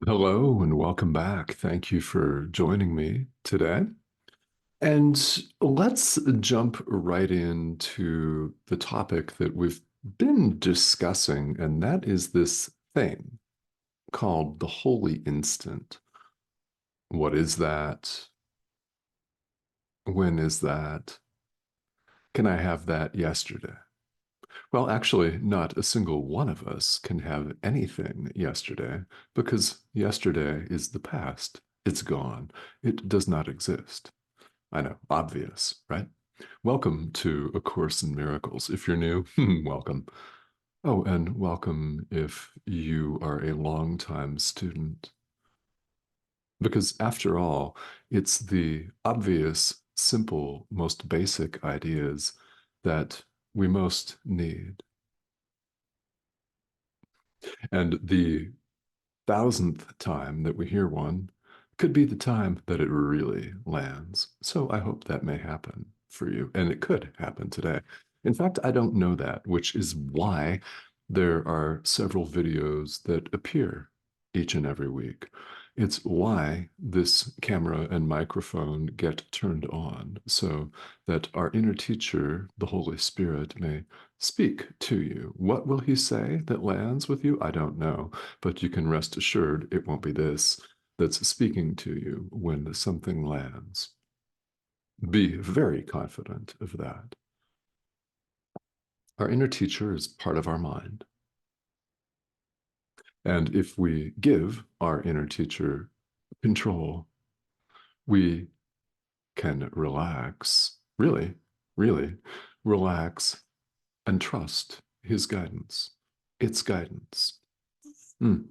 Hello and welcome back. Thank you for joining me today. And let's jump right into the topic that we've been discussing, and that is this thing called the holy instant. What is that? When is that? Can I have that yesterday? Well, actually, not a single one of us can have anything yesterday because yesterday is the past. It's gone. It does not exist. I know, obvious, right? Welcome to A Course in Miracles. If you're new, welcome. Oh, and welcome if you are a longtime student. Because after all, it's the obvious, simple, most basic ideas that we most need. And the thousandth time that we hear one could be the time that it really lands. So I hope that may happen for you, and it could happen today. In fact, I don't know that, which is why there are several videos that appear each and every week. It's why this camera and microphone get turned on so that our inner teacher, the Holy Spirit, may speak to you. What will he say that lands with you? I don't know, but you can rest assured it won't be this that's speaking to you when something lands. Be very confident of that. Our inner teacher is part of our mind. And if we give our inner teacher control, we can relax, really, really relax and trust his guidance, its guidance. Mm.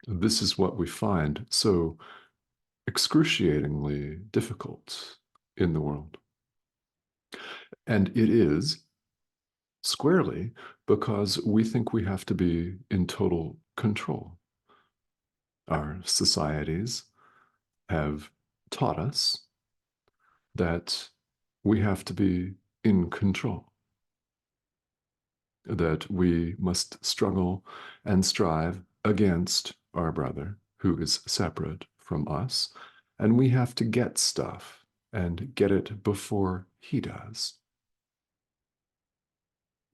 This is what we find so excruciatingly difficult in the world. And it is squarely because we think we have to be in total control. Our societies have taught us that we have to be in control, that we must struggle and strive against our brother who is separate from us, and we have to get stuff and get it before he does.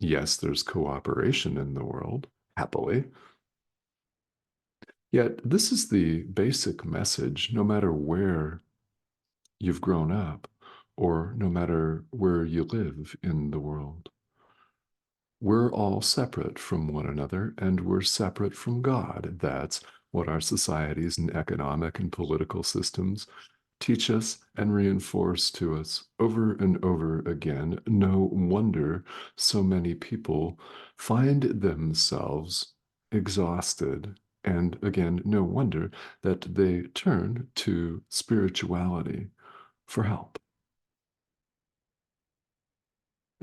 Yes, there's cooperation in the world, happily. Yet, this is the basic message, no matter where you've grown up or no matter where you live in the world. We're all separate from one another and we're separate from God. That's what our societies and economic and political systems teach us and reinforce to us over and over again. No wonder so many people find themselves exhausted. And again, no wonder that they turn to spirituality for help,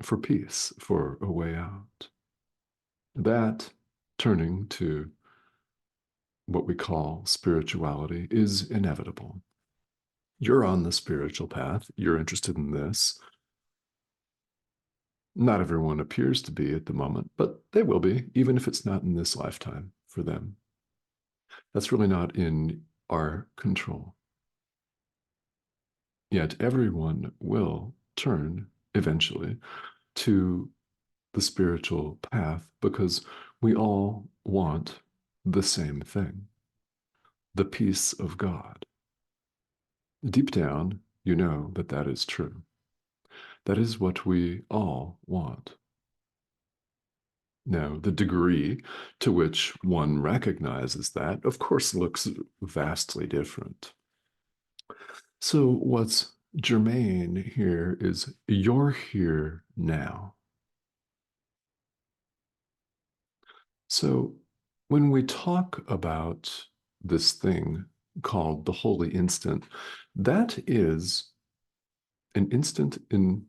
for peace, for a way out. That turning to what we call spirituality is inevitable. You're on the spiritual path, you're interested in this. Not everyone appears to be at the moment, but they will be, even if it's not in this lifetime for them. That's really not in our control. Yet everyone will turn eventually to the spiritual path because we all want the same thing, the peace of God. Deep down, you know that that is true. That is what we all want. Now, the degree to which one recognizes that, of course, looks vastly different. So, what's germane here is you're here now. So, when we talk about this thing called the holy instant, that is an instant in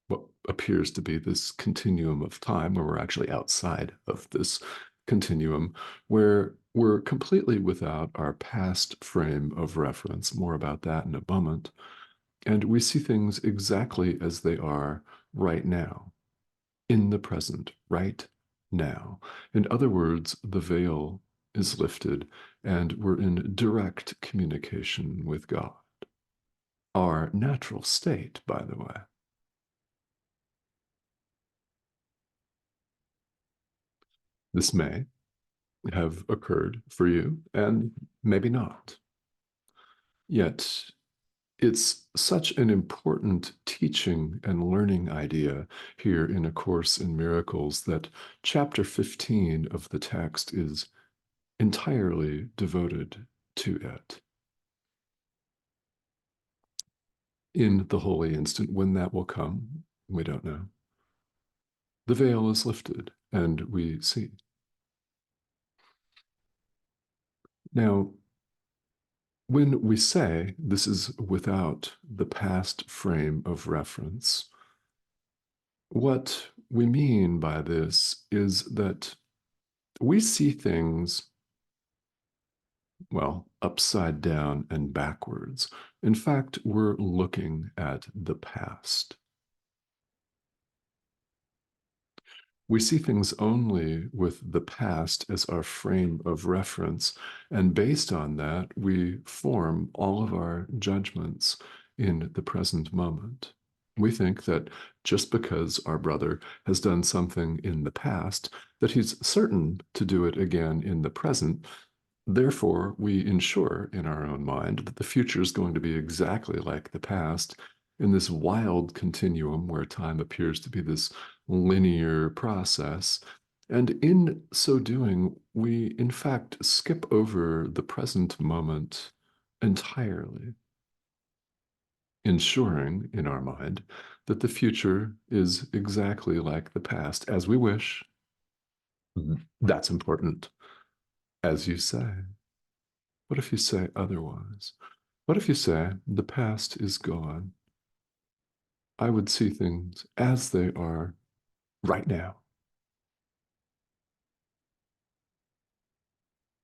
what appears to be this continuum of time, where we're actually outside of this continuum, where we're completely without our past frame of reference. More about that in a moment. And we see things exactly as they are right now, in the present, right now. In other words, the veil is lifted, and we're in direct communication with God. Our natural state, by the way. This may have occurred for you, and maybe not. Yet, it's such an important teaching and learning idea here in A Course in Miracles that chapter 15 of the text is entirely devoted to it. In the holy instant, when that will come, we don't know. The veil is lifted and we see. Now, when we say this is without the past frame of reference, what we mean by this is that we see things, well, upside down and backwards. In fact, we're looking at the past. We see things only with the past as our frame of reference, and based on that, we form all of our judgments in the present moment. We think that just because our brother has done something in the past, that he's certain to do it again in the present. Therefore, we ensure in our own mind that the future is going to be exactly like the past in this wild continuum where time appears to be this linear process. And in so doing, we in fact skip over the present moment entirely, ensuring in our mind that the future is exactly like the past as we wish. That's important, as you say. What if you say otherwise? What if you say the past is gone? I would see things as they are right now.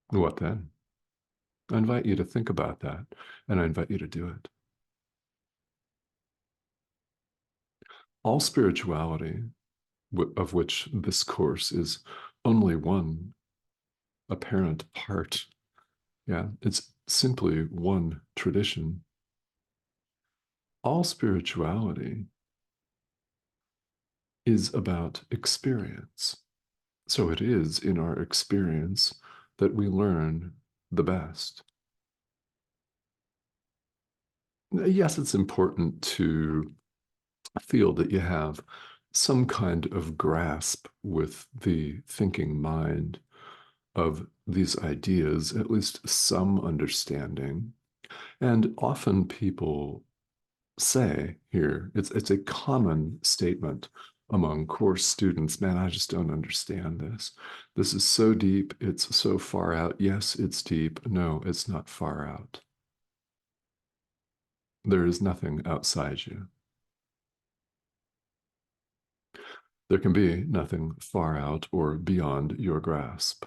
What then? I invite you to think about that, and I invite you to do it. All spirituality, of which this course is only one apparent part, yeah, it's simply one tradition. All spirituality is about experience. So it is in our experience that we learn the best. Yes, it's important to feel that you have some kind of grasp with the thinking mind of these ideas, at least some understanding. And often people say here, it's a common statement among course students, man, I just don't understand this. This is so deep, it's so far out. Yes, it's deep. No, it's not far out. There is nothing outside you. There can be nothing far out or beyond your grasp.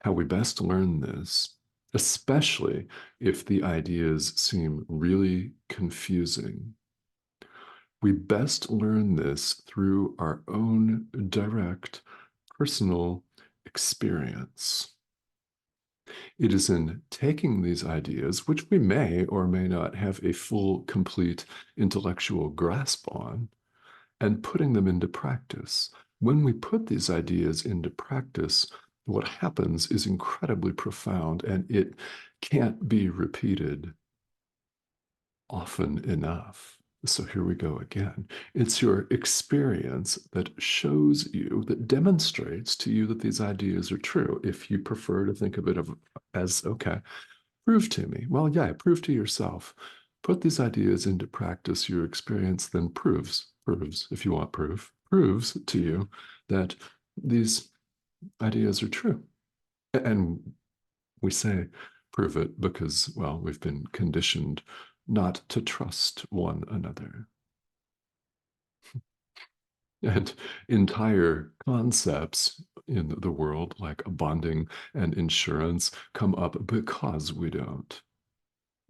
How we best learn this, especially if the ideas seem really confusing, we best learn this through our own direct personal experience. It is in taking these ideas, which we may or may not have a full, complete intellectual grasp on, and putting them into practice. When we put these ideas into practice, what happens is incredibly profound, and it can't be repeated often enough. So here we go again. It's your experience that shows you, that demonstrates to you that these ideas are true. If you prefer to think of it as, okay, prove to me. Well, yeah, prove to yourself. Put these ideas into practice. Your experience then proves, if you want proof, proves to you that these ideas are true. And we say prove it because, well, we've been conditioned not to trust one another. And entire concepts in the world, like bonding and insurance, come up because we don't.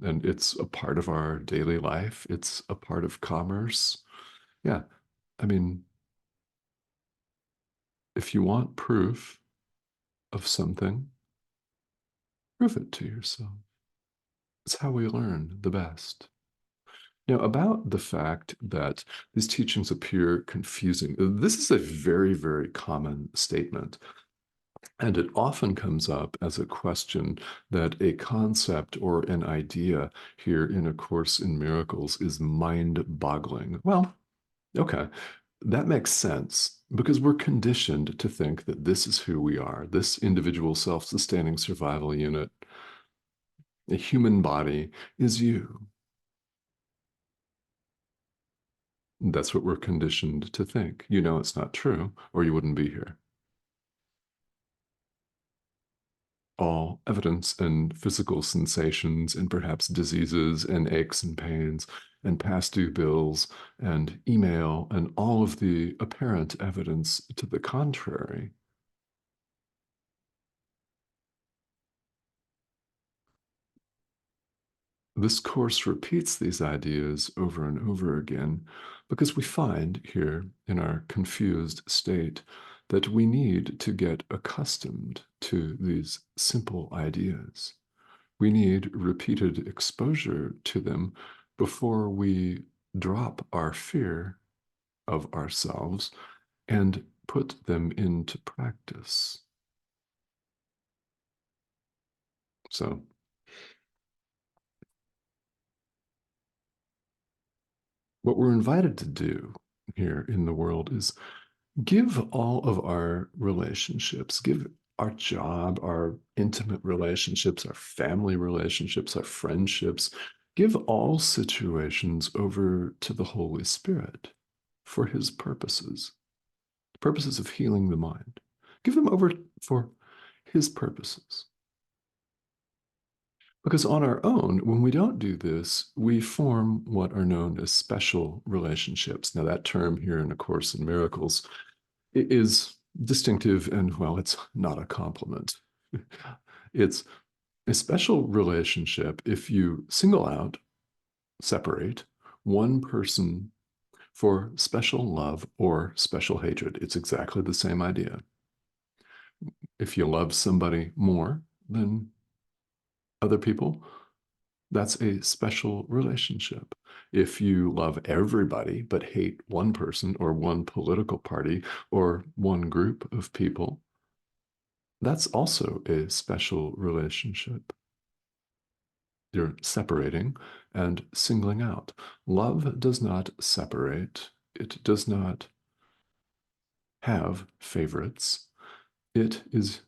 And it's a part of our daily life, it's a part of commerce. Yeah, I mean, if you want proof, of something, prove it to yourself. It's how we learn the best. Now, about the fact that these teachings appear confusing, this is a very, very common statement. And it often comes up as a question that a concept or an idea here in A Course in Miracles is mind-boggling. Well, okay, that makes sense because we're conditioned to think that this is who we are, this individual self-sustaining survival unit, a human body is you. That's what we're conditioned to think. You know it's not true, or you wouldn't be here. All evidence and physical sensations and perhaps diseases and aches and pains and past due bills and email and all of the apparent evidence to the contrary. This course repeats these ideas over and over again because we find here in our confused state that we need to get accustomed to these simple ideas. We need repeated exposure to them before we drop our fear of ourselves and put them into practice. So, what we're invited to do here in the world is give all of our relationships, give our job, our intimate relationships, our family relationships, our friendships, give all situations over to the Holy Spirit for his purposes of healing the mind. Give them over for his purposes. Because on our own, when we don't do this, we form what are known as special relationships. Now, that term here in A Course in Miracles is distinctive and, well, it's not a compliment. It's a special relationship if you single out, separate one person for special love or special hatred. It's exactly the same idea. If you love somebody more than other people, that's a special relationship. If you love everybody but hate one person or one political party or one group of people, that's also a special relationship. You're separating and singling out. Love does not separate. It does not have favorites. It is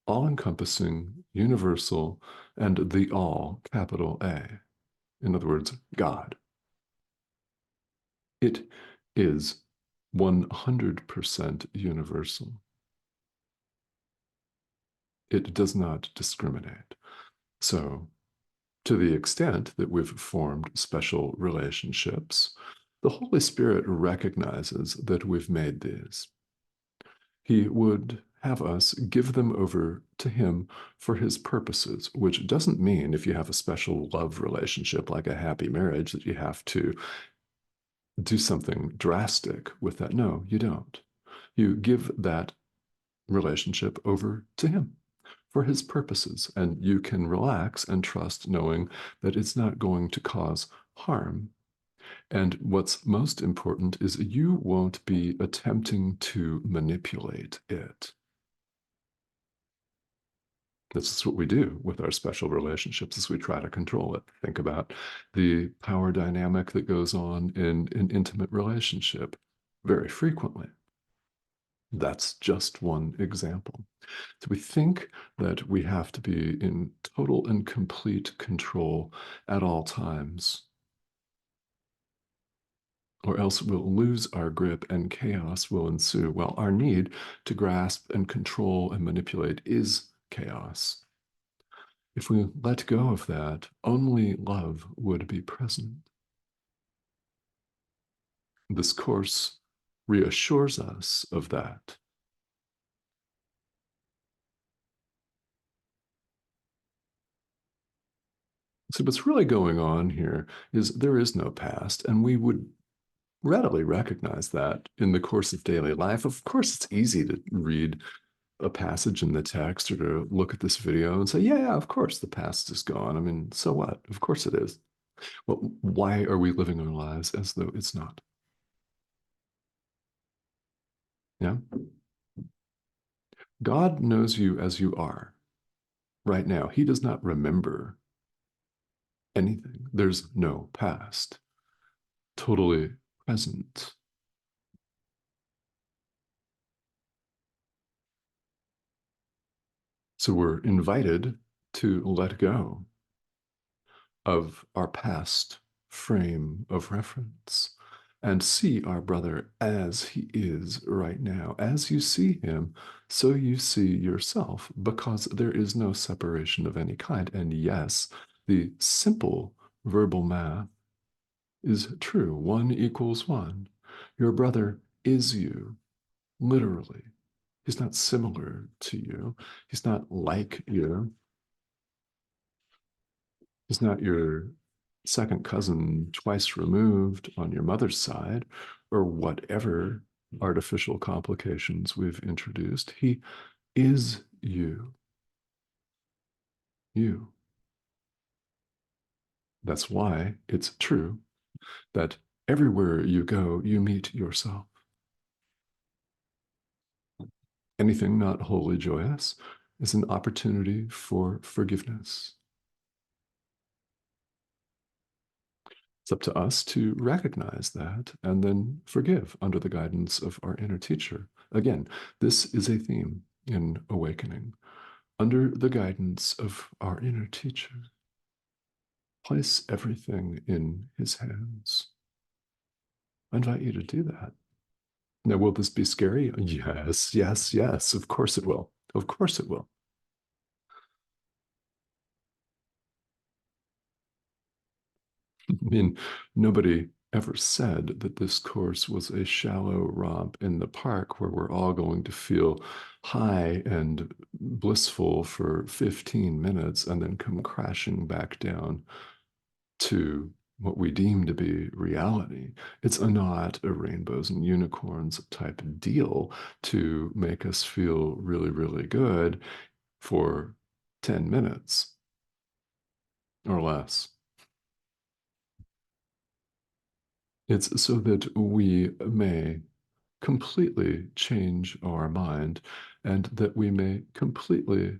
all-encompassing, universal, and the all, capital A. In other words, God. It is 100% universal. It does not discriminate. So, to the extent that we've formed special relationships, the Holy Spirit recognizes that we've made these. He would have us give them over to him for his purposes, which doesn't mean if you have a special love relationship like a happy marriage that you have to do something drastic with that. No, you don't. You give that relationship over to him for his purposes, and you can relax and trust knowing that it's not going to cause harm. And what's most important is you won't be attempting to manipulate it. This is what we do with our special relationships is we try to control it. Think about the power dynamic that goes on in an intimate relationship very frequently. That's just one example. So we think that we have to be in total and complete control at all times, or else we'll lose our grip and chaos will ensue. Well, our need to grasp and control and manipulate is chaos. If we let go of that, only love would be present. This course reassures us of that. So what's really going on here is there is no past, and we would readily recognize that in the course of daily life. Of course, it's easy to read a passage in the text or to look at this video and say, yeah, of course the past is gone. I mean, so what? Of course it is. Well, why are we living our lives as though it's not? Yeah. God knows you as you are right now. He does not remember anything. There's no past. Totally present. So we're invited to let go of our past frame of reference and see our brother as he is right now. As you see him, so you see yourself, because there is no separation of any kind. And yes, the simple verbal math is true. 1 = 1. Your brother is you, literally. He's not similar to you. He's not like you. He's not your second cousin twice removed on your mother's side, or whatever artificial complications we've introduced. He is you. You. That's why it's true that everywhere you go, you meet yourself. Anything not wholly joyous is an opportunity for forgiveness. It's up to us to recognize that and then forgive under the guidance of our inner teacher. Again, this is a theme in awakening. Under the guidance of our inner teacher, place everything in his hands. I invite you to do that. Now, will this be scary? Yes, yes, yes. Of course it will. Of course it will. I mean, nobody ever said that this course was a shallow romp in the park where we're all going to feel high and blissful for 15 minutes and then come crashing back down to what we deem to be reality. It's not a rainbows and unicorns type deal to make us feel really, really good for 10 minutes or less. It's so that we may completely change our mind and that we may completely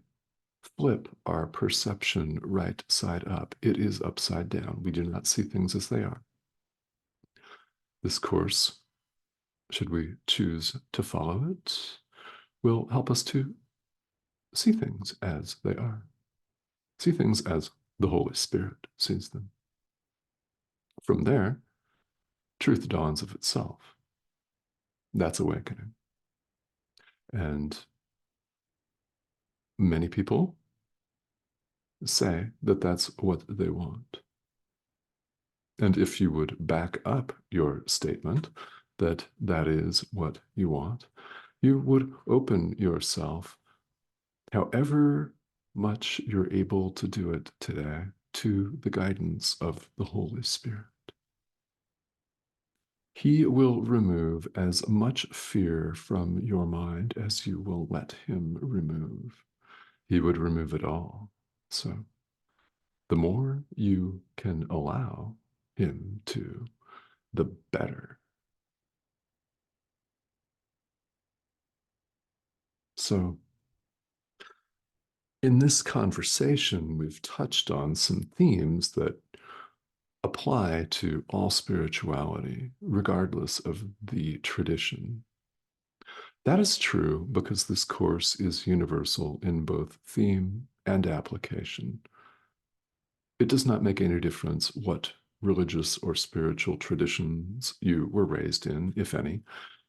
flip our perception right side up. It is upside down. We do not see things as they are. This course, should we choose to follow it, will help us to see things as they are, see things as the Holy Spirit sees them. From there, truth dawns of itself. That's awakening. And many people say that that's what they want. And if you would back up your statement that that is what you want, you would open yourself, however much you're able to do it today, to the guidance of the Holy Spirit. He will remove as much fear from your mind as you will let him remove. He would remove it all. So the more you can allow him to, the better. So in this conversation, we've touched on some themes that apply to all spirituality, regardless of the tradition. That is true because this course is universal in both theme and application. It does not make any difference what religious or spiritual traditions you were raised in, if any,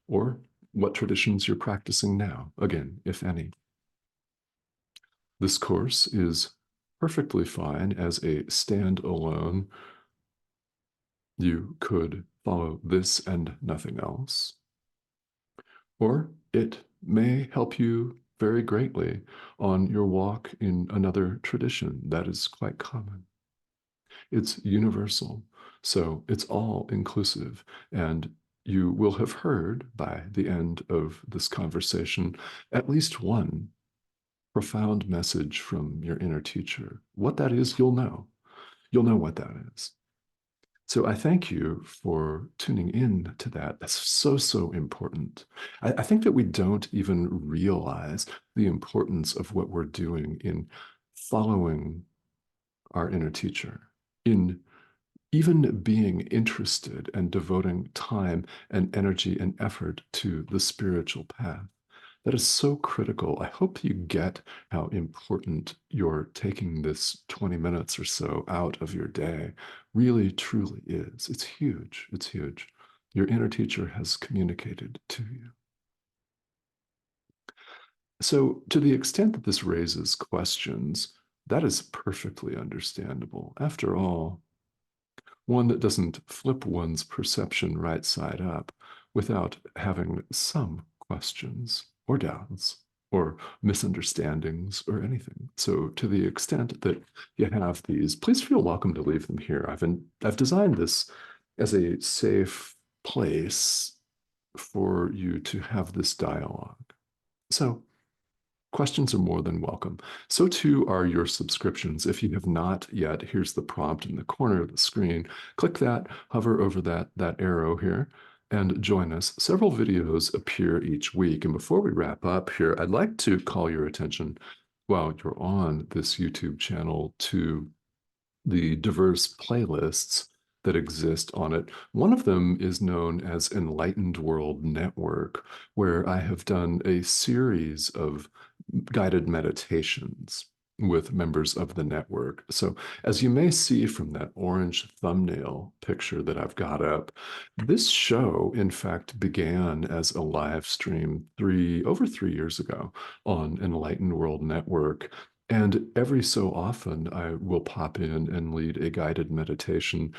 or what traditions you're practicing now, again, if any. This course is perfectly fine as a standalone. You could follow this and nothing else. Or it may help you very greatly on your walk in another tradition. That is quite common. It's universal. So it's all inclusive. And you will have heard by the end of this conversation at least one profound message from your inner teacher. What that is, you'll know. You'll know what that is. So I thank you for tuning in to that. That's so, so important. I think that we don't even realize the importance of what we're doing in following our inner teacher, in even being interested and devoting time and energy and effort to the spiritual path. That is so critical. I hope you get how important your taking this 20 minutes or so out of your day really, truly is. It's huge. It's huge. Your inner teacher has communicated to you. So, to the extent that this raises questions, that is perfectly understandable. After all, one that doesn't flip one's perception right side up without having some questions or doubts or misunderstandings or anything. So, to the extent that you have these, please feel welcome to leave them here. I've designed this as a safe place for you to have this dialogue. So, questions are more than welcome. So too are your subscriptions. If you have not yet, here's the prompt in the corner of the screen. Click that, hover over that arrow here, and join us. Several videos appear each week. And before we wrap up here, I'd like to call your attention while you're on this YouTube channel to the diverse playlists that exist on it. One of them is known as Enlightened World Network, where I have done a series of guided meditations with members of the network. So, as you may see from that orange thumbnail picture that I've got up, this show, in fact, began as a live stream over 3 years ago on Enlightened World Network. And every so often, I will pop in and lead a guided meditation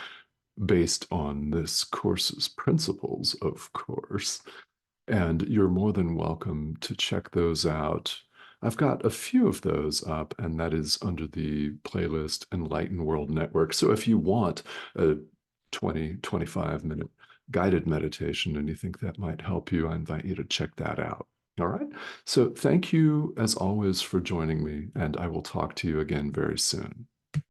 based on this course's principles, of course. And you're more than welcome to check those out. I've got a few of those up, and that is under the playlist Enlighten World Network. So if you want a 20, 25-minute guided meditation and you think that might help you, I invite you to check that out. All right. So thank you, as always, for joining me, and I will talk to you again very soon.